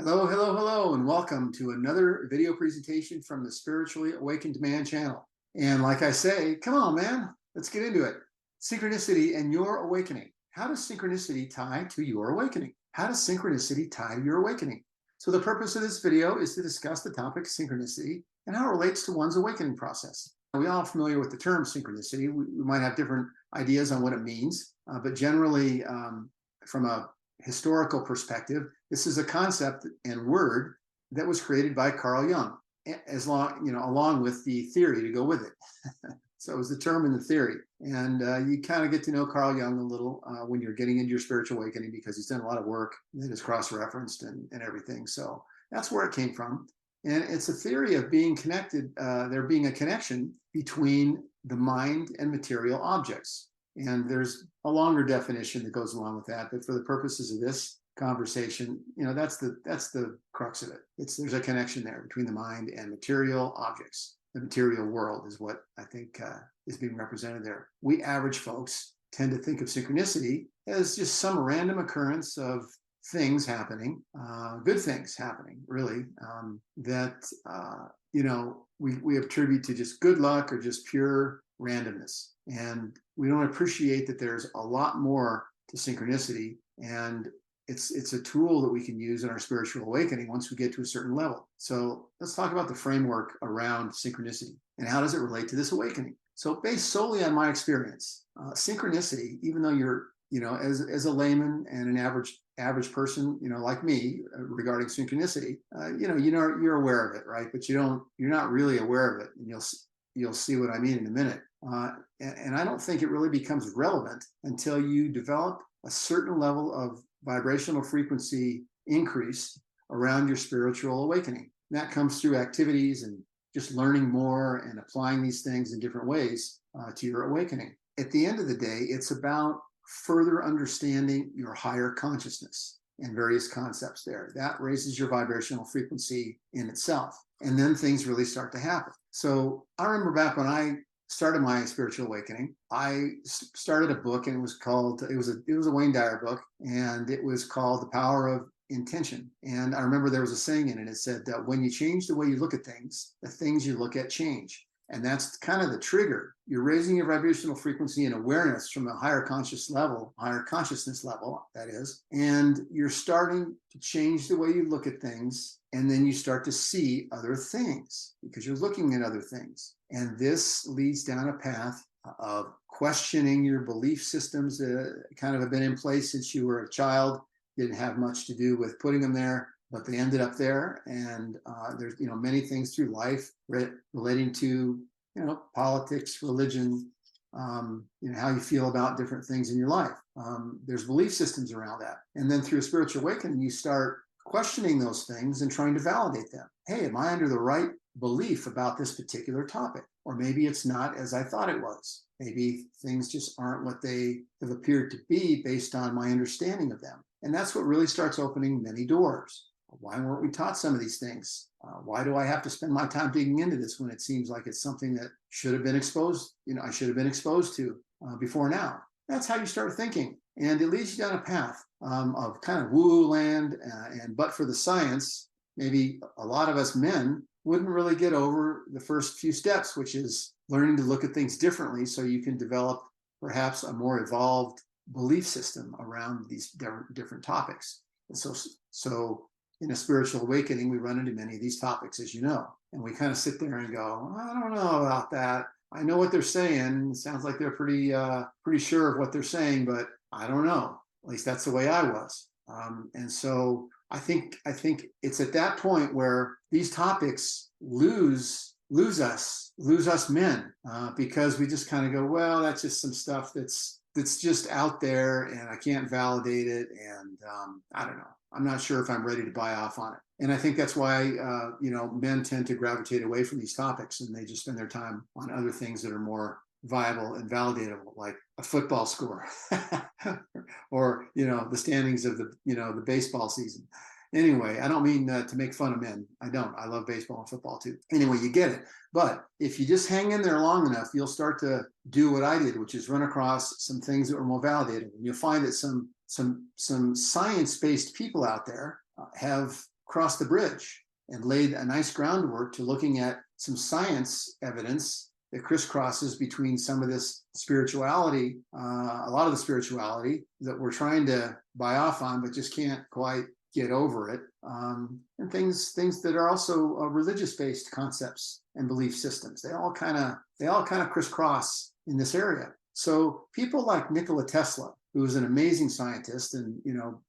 Hello, hello, hello, and welcome to another video presentation from the Spiritually Awakened Man channel. And like I say, come on, man, let's get into it. Synchronicity and your awakening. How does synchronicity tie to your awakening? How does synchronicity tie to your awakening? So the purpose of this video is to discuss the topic synchronicity and how it relates to one's awakening process. We're all familiar with the term synchronicity. We might have different ideas on what it means, but generally, from a historical perspective, this is a concept and word that was created by Carl Jung, along with the theory to go with it. So it was the term and the theory. And you kind of get to know Carl Jung a little when you're getting into your spiritual awakening, because he's done a lot of work that is cross-referenced and everything. So that's where it came from. And it's a theory of being connected, there being a connection between the mind and material objects. And there's a longer definition that goes along with that, but for the purposes of this conversation, that's the crux of it. There's a connection there between the mind and material objects. The material world is what I think is being represented there. We average folks tend to think of synchronicity as just some random occurrence of things happening, good things happening, really, that we attribute to just good luck or just pure randomness. And we don't appreciate that there's a lot more to synchronicity, and it's a tool that we can use in our spiritual awakening once we get to a certain level. So let's talk about the framework around synchronicity and how does it relate to this awakening. So based solely on my experience, synchronicity, even though you're, as a layman and an average person, like me, regarding synchronicity, you're aware of it, right? But you're not really aware of it, and you'll see what I mean in a minute. And I don't think it really becomes relevant until you develop a certain level of vibrational frequency increase around your spiritual awakening. And that comes through activities and just learning more and applying these things in different ways to your awakening. At the end of the day, it's about further understanding your higher consciousness and various concepts there. That raises your vibrational frequency in itself. And then things really start to happen. So I remember back when I started my spiritual awakening, I started a book, and it was a Wayne Dyer book, and it was called The Power of Intention. And I remember there was a saying in it. It said that when you change the way you look at things, the things you look at change. And that's kind of the trigger. You're raising your vibrational frequency and awareness from a higher consciousness level, that is, and you're starting to change the way you look at things. And then you start to see other things because you're looking at other things. And this leads down a path of questioning your belief systems that kind of have been in place since you were a child. Didn't have much to do with putting them there, but they ended up there. And there's many things through life relating to politics, religion, how you feel about different things in your life. There's belief systems around that. And then through a spiritual awakening, you start questioning those things and trying to validate them. Hey, am I under the right belief about this particular topic? Or maybe it's not as I thought it was. Maybe things just aren't what they have appeared to be based on my understanding of them. And that's what really starts opening many doors. Why weren't we taught some of these things? Why do I have to spend my time digging into this when it seems like it's something that should have been exposed, I should have been exposed to before now? That's how you start thinking. And it leads you down a path of kind of woo land. But for the science, maybe a lot of us men wouldn't really get over the first few steps, which is learning to look at things differently so you can develop perhaps a more evolved belief system around these different topics. And so in a spiritual awakening, we run into many of these topics, as you know, and we kind of sit there and go, I don't know about that. I know what they're saying. It sounds like they're pretty sure of what they're saying, but I don't know. At least that's the way I was. And so I think it's at that point where these topics lose us men, because we just kind of go, well, that's just some stuff that's just out there, and I can't validate it, and I don't know. I'm not sure if I'm ready to buy off on it. And I think that's why men tend to gravitate away from these topics, and they just spend their time on other things that are more viable and validatable, like a football score or the standings of the baseball season. Anyway, I don't mean to make fun of men. I don't. I love baseball and football too. Anyway, you get it. But if you just hang in there long enough, you'll start to do what I did, which is run across some things that were more validated. And you'll find that some science-based people out there have crossed the bridge and laid a nice groundwork to looking at some science evidence that crisscrosses between some of this spirituality, a lot of the spirituality that we're trying to buy off on, but just can't quite get over it, and things that are also religious-based concepts and belief systems. They all kind of crisscross in this area. So people like Nikola Tesla, who was an amazing scientist and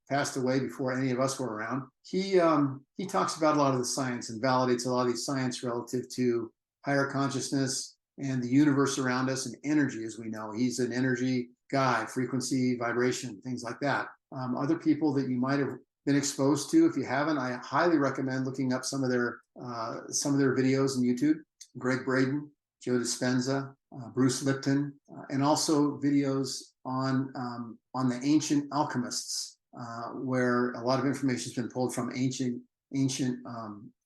passed away before any of us were around, he talks about a lot of the science and validates a lot of these science relative to higher consciousness and the universe around us and energy, as we know. He's an energy guy, frequency, vibration, things like that. Other people that you might have been exposed to, if you haven't, I highly recommend looking up some of their videos on YouTube. Greg Braden, Joe Dispenza, Bruce Lipton, and also videos on the ancient alchemists, where a lot of information has been pulled from ancient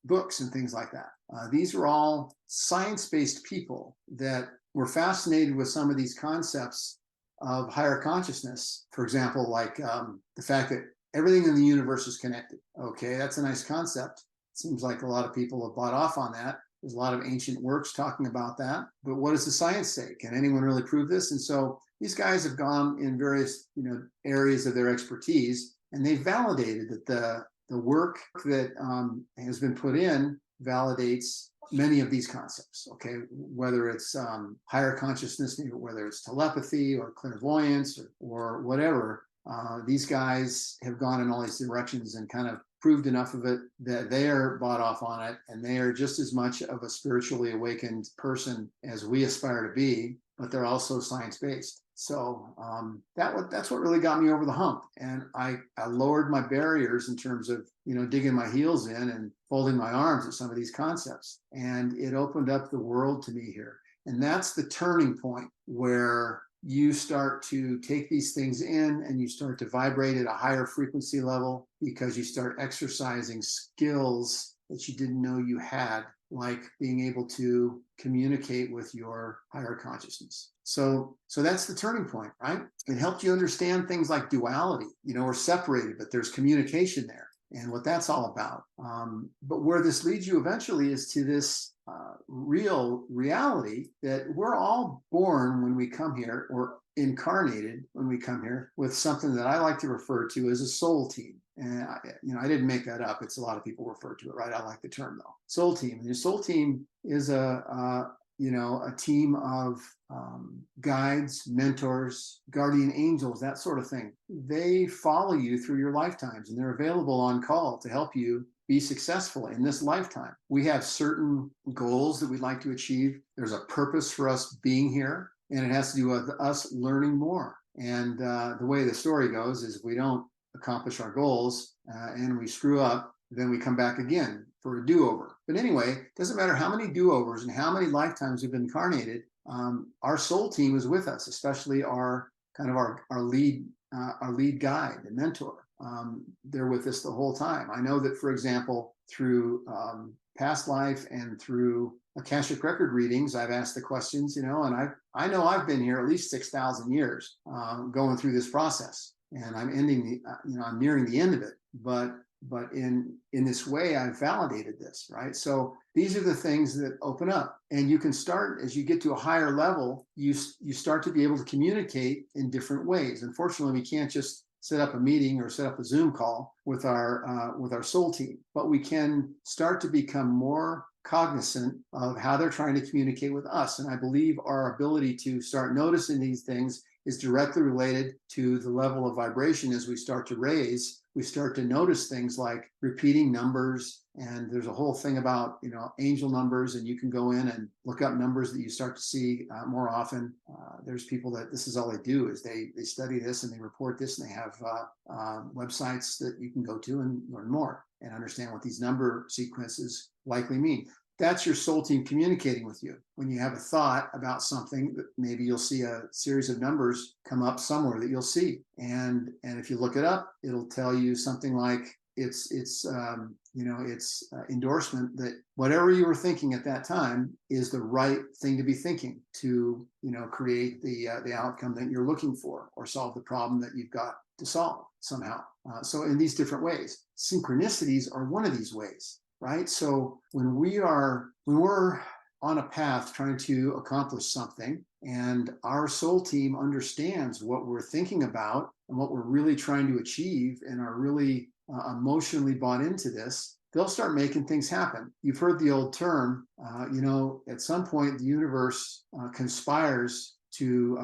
books and things like that. These are all science-based people that were fascinated with some of these concepts of higher consciousness. For example, like the fact that everything in the universe is connected. Okay, that's a nice concept. Seems like a lot of people have bought off on that. There's a lot of ancient works talking about that. But what does the science say? Can anyone really prove this? And so these guys have gone in various areas of their expertise, and they validated that the work that has been put in validates many of these concepts. Okay, whether it's higher consciousness, whether it's telepathy or clairvoyance or whatever, these guys have gone in all these directions and kind of proved enough of it that they are bought off on it, and they are just as much of a spiritually awakened person as we aspire to be, but they're also science-based. So that's what really got me over the hump. And I lowered my barriers in terms of, digging my heels in and folding my arms at some of these concepts. And it opened up the world to me here. And that's the turning point where you start to take these things in and you start to vibrate at a higher frequency level, because you start exercising skills that you didn't know you had, like being able to communicate with your higher consciousness. So that's the turning point, right? It helped you understand things like duality. We're separated, but there's communication there, and what that's all about. But where this leads you eventually is to this real reality that we're all born when we come here, or incarnated when we come here, with something that I like to refer to as a soul team. And I didn't make that up. It's a lot of people refer to it, right? I like the term though. Soul team. And your soul team is a team of guides, mentors, guardian angels, that sort of thing. They follow you through your lifetimes, and they're available on call to help you be successful in this lifetime. We have certain goals that we'd like to achieve. There's a purpose for us being here, and it has to do with us learning more. And the way the story goes is, if we don't accomplish our goals and we screw up, then we come back again for a do-over. But anyway, it doesn't matter how many do-overs and how many lifetimes we've been incarnated, our soul team is with us, especially our lead guide and mentor. They're with us the whole time. I know that, for example, through past life and through Akashic record readings, I've asked the questions, and I know I've been here at least 6,000 years going through this process, and I'm I'm nearing the end of it. But in this way, I've validated this, right? So these are the things that open up, and you can start, as you get to a higher level, you start to be able to communicate in different ways. Unfortunately, we can't just set up a meeting or set up a Zoom call with our soul team, but we can start to become more cognizant of how they're trying to communicate with us. And I believe our ability to start noticing these things is directly related to the level of vibration. As we start to raise, we start to notice things like repeating numbers. And there's a whole thing about, angel numbers, and you can go in and look up numbers that you start to see more often. There's people that this is all they do, is they study this and they report this, and they have websites that you can go to and learn more and understand what these number sequences likely mean. That's your soul team communicating with you. When you have a thought about something, maybe you'll see a series of numbers come up somewhere that you'll see. And if you look it up, it'll tell you something like it's endorsement that whatever you were thinking at that time is the right thing to be thinking to, create the outcome that you're looking for, or solve the problem that you've got to solve somehow. So in these different ways, synchronicities are one of these ways, right? So when we're on a path trying to accomplish something, and our soul team understands what we're thinking about and what we're really trying to achieve, and are really emotionally bought into this, they'll start making things happen. You've heard the old term, at some point the universe conspires to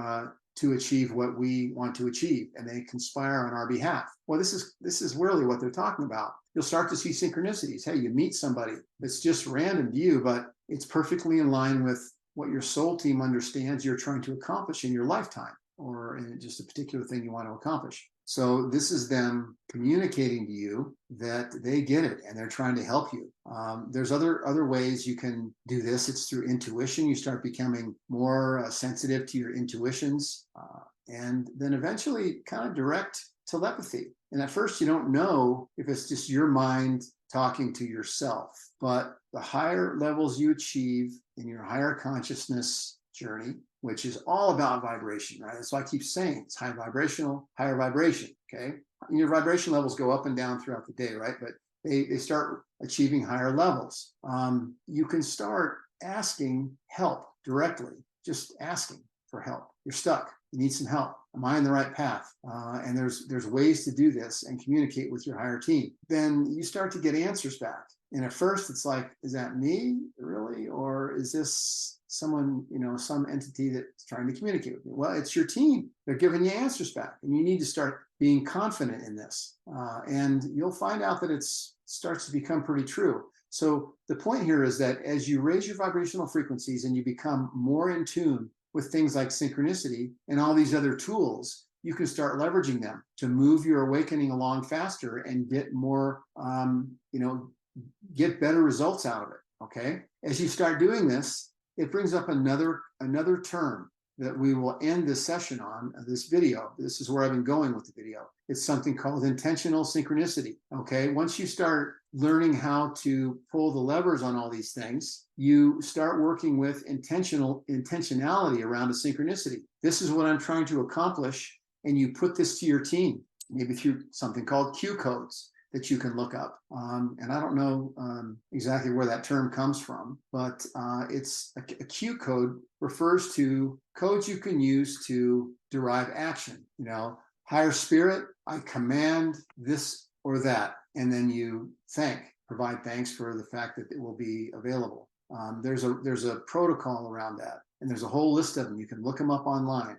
achieve what we want to achieve, and they conspire on our behalf. Well, this is really what they're talking about. You'll start to see synchronicities. Hey, you meet somebody that's just random to you, but it's perfectly in line with what your soul team understands you're trying to accomplish in your lifetime, or in just a particular thing you want to accomplish. So this is them communicating to you that they get it and they're trying to help you. There's other ways you can do this. It's through intuition. You start becoming more sensitive to your intuitions, and then eventually kind of direct telepathy. And at first you don't know if it's just your mind talking to yourself, but the higher levels you achieve in your higher consciousness journey, which is all about vibration, right? That's why I keep saying it's high vibrational, higher vibration, okay? Your vibration levels go up and down throughout the day, right? But they start achieving higher levels. You can start asking help directly, just asking for help. You're stuck. You need some help. Am I in the right path? And there's ways to do this and communicate with your higher team. Then you start to get answers back. And at first it's like, is that me really? Or is this someone, some entity that's trying to communicate with me? Well, it's your team. They're giving you answers back, and you need to start being confident in this. And you'll find out that it starts to become pretty true. So the point here is that as you raise your vibrational frequencies and you become more in tune with things like synchronicity and all these other tools, you can start leveraging them to move your awakening along faster and get more, get better results out of it, okay? As you start doing this, it brings up another term that we will end this session on, this video. This is where I've been going with the video. It's something called intentional synchronicity, okay? Once you start learning how to pull the levers on all these things, you start working with intentionality around a synchronicity. This is what I'm trying to accomplish, and you put this to your team, maybe through something called Q codes that you can look up. And I don't know exactly where that term comes from, but it's a Q code refers to codes you can use to derive action. Higher spirit, I command this or that, and then you provide thanks for the fact that it will be available. There's a protocol around that, and there's a whole list of them. You can look them up online.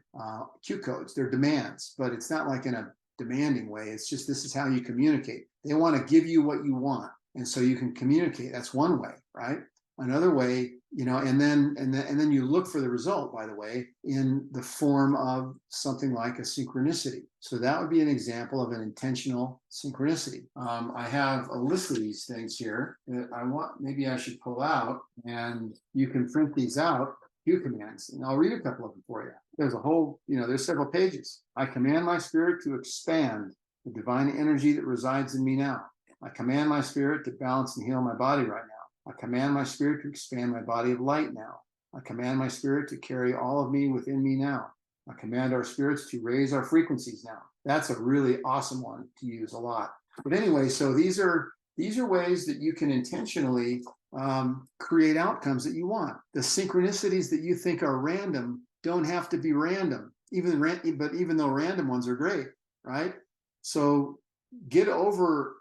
Q codes, they're demands, but it's not like in a demanding way. It's just, this is how you communicate. They want to give you what you want, and so you can communicate. That's one way, right? Another way, and then you look for the result, by the way, in the form of something like a synchronicity. So that would be an example of an intentional synchronicity. I have a list of these things here that maybe I should pull out, and you can print these out, Q commands, and I'll read a couple of them for you. There's a whole, there's several pages. I command my spirit to expand the divine energy that resides in me now. I command my spirit to balance and heal my body right now. I command my spirit to expand my body of light now. I command my spirit to carry all of me within me now. I command our spirits to raise our frequencies now. That's a really awesome one to use a lot. But anyway, so these are ways that you can intentionally create outcomes that you want. The synchronicities that you think are random don't have to be random, but even though random ones are great, right? So get over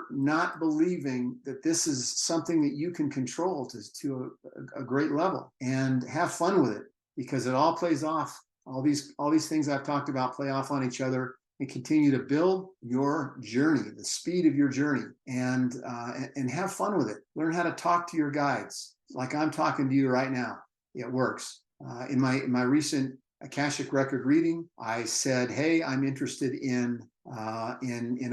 not believing that this is something that you can control to a great level, and have fun with it, because it all plays off. All these things I've talked about play off on each other, and continue to build your journey, the speed of your journey, and have fun with it. Learn how to talk to your guides, like I'm talking to you right now. It works. In my recent Akashic record reading, I said, hey, I'm interested in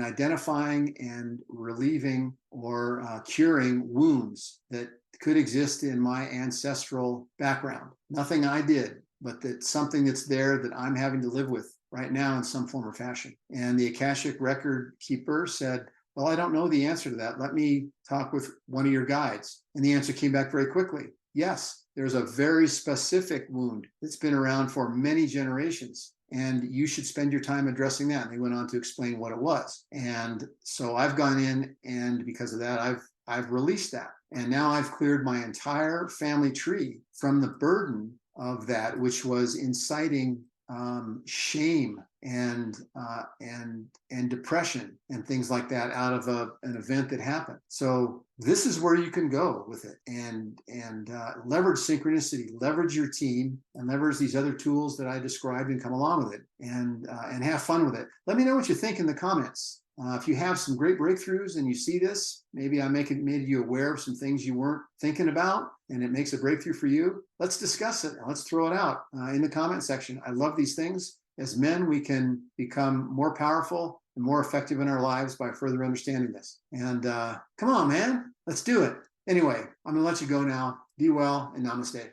identifying and relieving or curing wounds that could exist in my ancestral background. Nothing I did, but that's something that's there that I'm having to live with right now in some form or fashion. And the Akashic record keeper said, well, I don't know the answer to that. Let me talk with one of your guides. And the answer came back very quickly. Yes, there's a very specific wound that's been around for many generations. and you should spend your time addressing that. And they went on to explain what it was. And so I've gone in, and because of that, I've released that. And now I've cleared my entire family tree from the burden of that, which was inciting shame and depression and things like that out of an event that happened. So this is where you can go with it, and leverage synchronicity, leverage your team, and leverage these other tools that I described, and come along with it, and have fun with it. Let me know what you think in the comments. If you have some great breakthroughs and you see this, maybe I made you aware of some things you weren't thinking about, and it makes a breakthrough for you. Let's discuss it and let's throw it out in the comment section. I love these things. As men, we can become more powerful and more effective in our lives by further understanding this. And come on, man, let's do it. Anyway, I'm going to let you go now. Be well, and namaste.